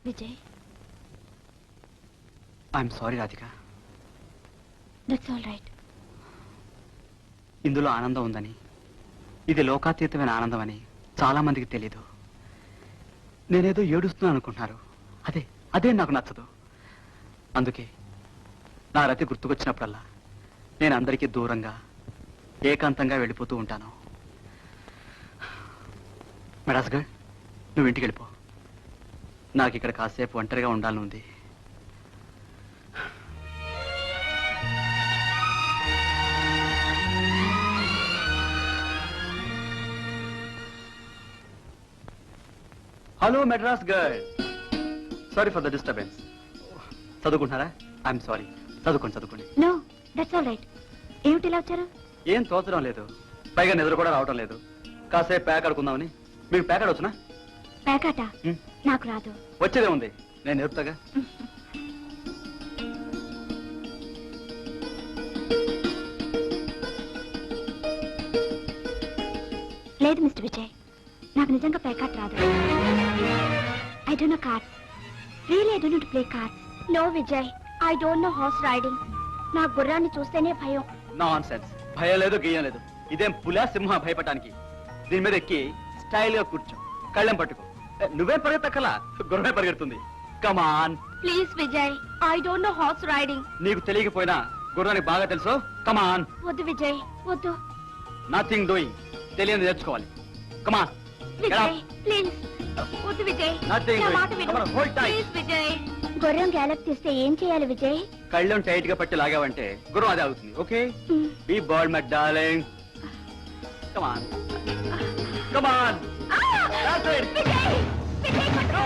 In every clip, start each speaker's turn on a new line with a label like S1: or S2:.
S1: Vijay.
S2: I'm sorry, Radhika.
S1: That's all right.
S2: ఇందులో ఆనందం ఉందని, ఇది లోకాతీతమైన ఆనందం అని చాలా మందికి తెలీదు. నేనేదో ఏడుస్తున్నాను అనుకుంటున్నారు. అదే నాకు నచ్చదు. అందుకే నా రతి గుర్తుకొచ్చినప్పుడల్లా నేను అందరికీ దూరంగా ఏకాంతంగా వెళ్ళిపోతూ ఉంటాను. మెడాస్గర్, నువ్వు ఇంటికి వెళ్ళిపో. నాకు ఇక్కడ కాసేపు ఒంటరిగా ఉండాలని ఉంది. Hello Madras girl, sorry for the disturbance. చదువుకుంటున్నారా? I'm sorry. చదువుకోండి.
S1: No, that's all right. ఏమిటి ఇలా వచ్చారు?
S2: ఏం తోచడం లేదు, పైగా నిద్ర కూడా రావటం లేదు. కాసేపు ప్యాక్ ఆడుకుందామని. మీకు ప్యాక్ ఆడొచ్చునా?
S1: ప్యాకాట నాకు రాదు.
S2: వచ్చేదే ఉంది, నేను నేర్పుతాగా.
S1: లేదు మిస్టర్ విజయ్, నాకు నిజంగా ప్యాకాట్ రాదు. I don't know cards. Really I don't know to play cards. No Vijay, I don't know horse riding. నా గుర్రాన్ని చూస్తేనే భయం.
S2: నాన్సెన్స్. భయం లేదు, గీయం లేదు. ఇదేం పులా సింహ భయపడటానికి? దీని మీద ఎక్కి స్టైల్ గా కూర్చో, కళ్ళెం పట్టుకో. నువ్వేం పరిగెత్తక్కలా, గుర్రమే పరిగెడుతుంది. Come on
S1: please Vijay, I don't know horse riding.
S2: నీకు తెలియకపోయినా గుర్రానికి బాగా తెలుసు. కమాన్.
S1: వద్దు విజయ్, వద్దు.
S2: Nothing doing. తెలియని నేర్చుకోవాలి. కమాన్
S1: విజయ్ ప్లీజ్, వద్దు విజయ్.
S2: నథింగ్
S1: నా మాట
S2: డూయింగ్.
S1: విను.
S2: కమాన్, హోల్డ్ టైట్.
S1: ప్లీజ్ విజయ్. గుర్రం గ్యాలప్ తీస్తే ఏం చేయాలి విజయ్?
S2: కళ్ళెం టైట్ గా పట్టి లాగావంటే గుర్రం అదే అవుతుంది. Okay, be bold my darling. Come on come on. That's it.
S1: Vijay, Vijay పట్టుకో.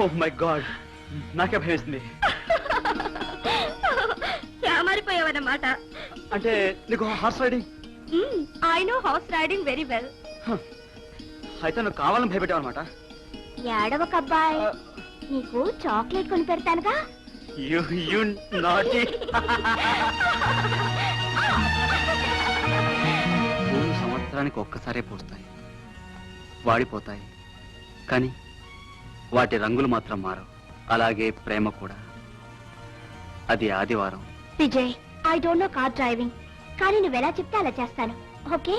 S2: ఓ మై గాడ్, నాకే భయం వేస్తుంది.
S1: రామారిపోయావన్నమాట.
S2: అంటే నీకు horse riding?
S1: I know horse riding very well.
S2: అయితే నువ్వు కావాలని భయపెట్టావు అనమాట.
S1: ఏడవక అబ్బాయి, నీకు చాక్లెట్ కొని పెడతానుగా.
S2: You naughty. పూలు సంవత్సరానికి ఒక్కసారే పూస్తాయి, వాడిపోతాయి, కానీ వాటి రంగులు మాత్రం మారవు. అలాగే ప్రేమ కూడా. అది ఆదివారం.
S1: Vijay, I don't no car driving, కానీ నువ్వెలా చెప్తే అలా చేస్తాను. ఓకే?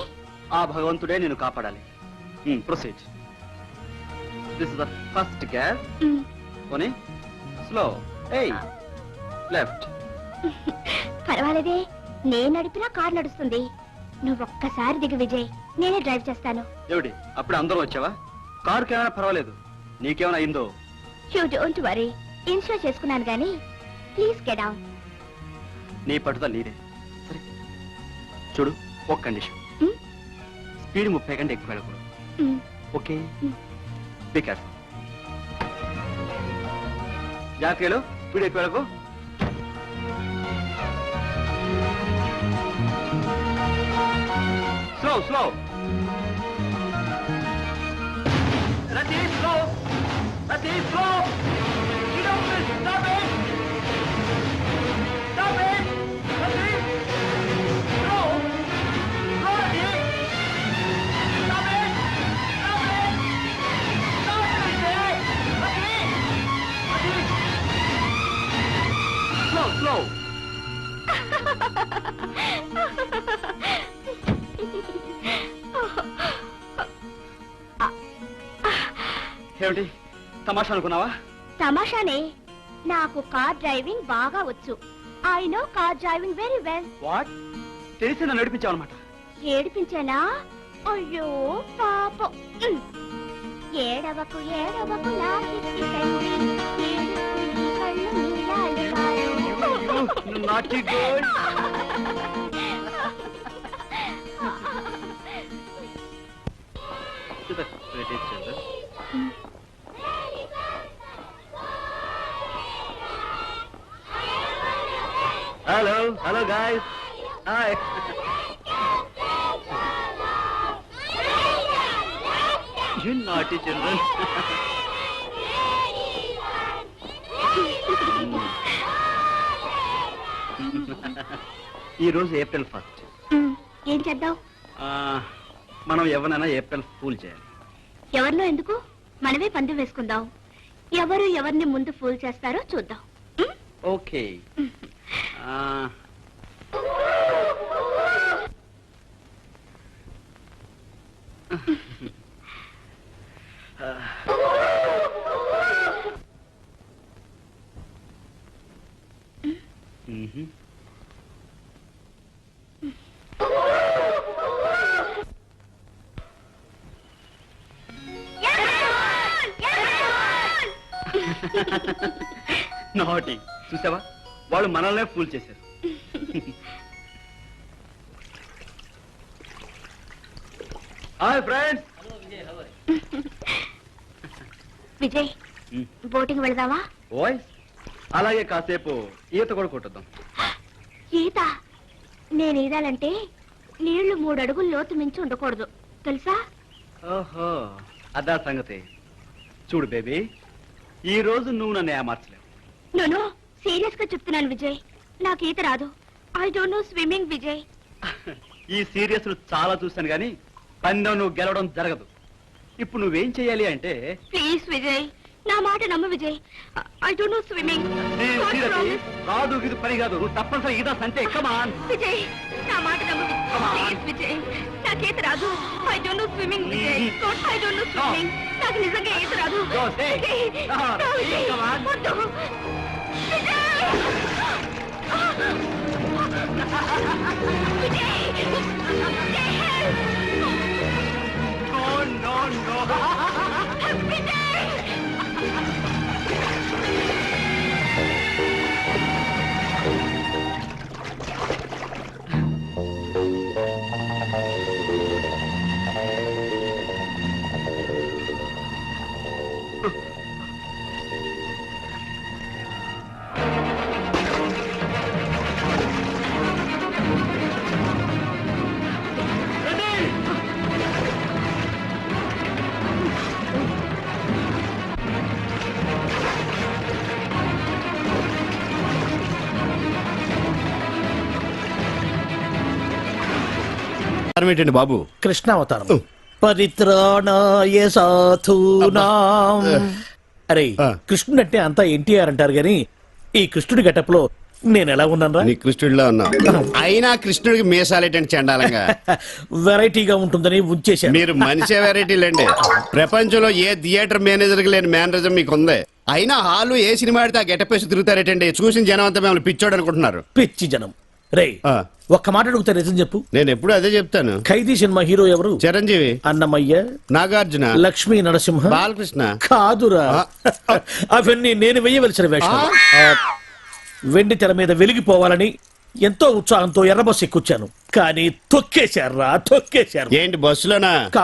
S2: ఆ భగవంతుడే నిన్ను కాపాడాలి. Proceed. This is the first gear. పోనీ స్లో. ఏయ్, లెఫ్ట్.
S1: పర్వాలేదే, నేను నడిపినా కార్ నడుస్తుంది. నువ్వు ఒక్కసారి దిగు విజయ్, నేనే డ్రైవ్ చేస్తాను.
S2: ఏమిటి అప్పుడు అందరూ వచ్చావా? కారుకి ఏమైనా పర్వాలేదు, నీకేమైనా అయిందో?
S1: యూ డోంట్ వరీ, ఇన్షూర్ చేసుకున్నాను గానీ ప్లీజ్ గెట్ డౌన్.
S2: నీ పట్టుదల నీదే. సరే చూడు, ఒక కండిషన్. స్పీడ్ 30 కంటే ఎక్కువ వెళ్ళకూడదు. Okay, be careful. జాగ్రత్తగా, స్పీడ్ ఎక్కువ వెళ్ళకు. Slow slow. Rati, slow! Rati, slow! You don't miss! Stop it! Stop it! Rati! Slow! Slow, Rati! Stop it! Stop it! Stop it, Rati! Rati! Slow, slow! ఏమిటి తమాషా అనుకున్నావా?
S1: తమాషానే. నాకు car driving బాగా వచ్చు. I know car driving very well.
S2: What? తెలిసి నన్ను నడిపించావు అనమాట.
S1: ఏడిపించానా? అయ్యో పాపం. ఏడవకు ఏడవకు నా చిట్టి తల్లి, ఏడుస్తూ నీ కళ్ళు నీలాలు car.
S2: Naughty girl. To the pretty children. Hello guys. Hi. You naughty children. ఈ రోజు ఏప్రిల్ 1st.
S1: ఏం చేద్దాం?
S2: మనం ఎవరైనా ఏప్రిల్ ఫూల్ చేయాలి.
S1: ఎవరినో ఎందుకు, మనమే పందెం వేసుకుందాం. ఎవరు ఎవరిని ముందు ఫూల్ చేస్తారో చూద్దాం.
S2: ఓకే. నాటి చూసావా, వాళ్ళు మనల్నే ఫూల్ చేశారు. Hi friends.
S1: విజయ్, బోటింగ్ వెళదామా?
S2: వాయిస్ అలాగే, కాసేపు ఈత కూడా కొట్టుద్దాం.
S1: ఈత? నేను ఈదాలంటే నీళ్లు 3 అడుగుల లోతు మించి ఉండకూడదు, తెలుసా?
S2: ఓహో, అదా సంగతి. చూడు బేబీ, ఈ రోజు నువ్వు నన్ను ఏమార్చలేవు.
S1: నేను సీరియస్ గా చెప్తున్నాను విజయ్, నాకు ఈత రాదు. I don't no swimming Vijay.
S2: ఈ సీరియస్ చాలా చూశాను గానీ పందెం నువ్వు గెలవడం జరగదు. ఇప్పుడు నువ్వేం చెయ్యాలి అంటే,
S1: ప్లీజ్ విజయ్, నా మాట నమ్ము Vijay. I don't no swimming.
S2: రాదు, ఇది పని కాదు. నువ్వు తప్పనిసరి ఈత సంతే. కమాన్
S1: విజయ్, నా మాట నమ్ము ప్లీజ్ విజయ్, నాకు ఈత రాదు. I don't no swimming Vijay. I don't no swimming. నాకు నిజంగా ఈత రాదు. వద్దు
S3: ఏంటండి బాబు?
S4: కృష్ణావతారం. పరిత్రాణాయ సాధూనాం. అరే, కృష్ణుడు అంటే అంతా ఎన్టీఆర్ అంటారు గాని ఈ కృష్ణుడి గెటప్ లో నేను ఎలా ఉన్నాను?
S3: నీ కృష్ణుడిలో ఉన్నా. అయినా కృష్ణుడికి మీసాలేటండి చండాలంగా.
S4: వెరైటీగా ఉంటుందని ఉంచేశాను.
S3: మీరు మనిషే వెరైటీలండి. ప్రపంచంలో ఏ థియేటర్ మేనేజర్ కి లేని మేనరిజం మీకు ఉంది. అయినా హాలు ఏ సినిమా ఆడితే ఆ గెటప్ వేసి తిరుగుతారేటండి. చూసిన జనం అంతా మిమ్మల్ని పిచ్చోడు అనుకుంటున్నారు.
S4: పిచ్చి జనం. రే, ఒక్క మాట అడుగుతా, నిజం చెప్పు.
S3: నేను ఎప్పుడు అదే చెప్తాను.
S4: ఖైదీ సినిమా హీరో ఎవరు?
S3: చిరంజీవి,
S4: అన్నమయ్య,
S3: నాగార్జున,
S4: లక్ష్మీ నరసింహ,
S3: బాలకృష్ణ.
S4: కాదురా, అవన్నీ నేను వెయ్యవలసిన వేషాలు. వెండి తెర మీద వెలిగిపోవాలని ఎంతో ఉత్సాహంతో ఎర్రబస్సు ఎక్కుచ్చాను, కానీ తొక్కేశారు.
S3: ఏంటి బస్సులోనా?